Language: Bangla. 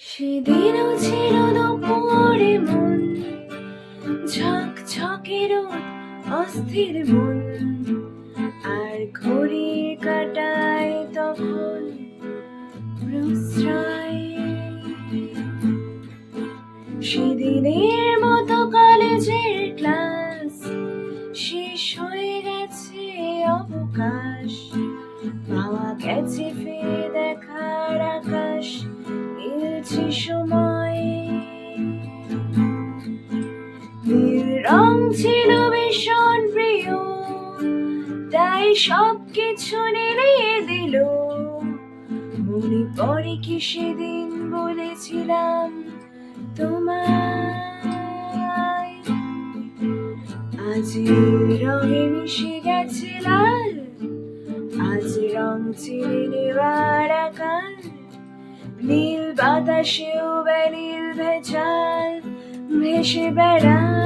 সেদিনও ছিল দুপুরে মন ঝকঝকে রোদ, অস্থির মন আর ঘড়ির কাঁটায় তখন প্রশ্রয়। সেদিনের মতো কলেজের ক্লাস শেষ হয়ে গেছে, অবকাশ পাওয়া গেছে, ফিরে দেখার আকাশ মিলছে সময়। নীল রং ছিল ভীষণ প্রিয়, তাই সবকিছু নিলিয়ে দিল। মনে পড়ে কি সেদিন বলেছিলাম তোমায়, আজ রঙে মিশে গেছে লাল, আজ রং ছেড়ে নেবার আকাল। নীল বাতাসেও বেনীল ভেজাল ভেসে বেড়ায়।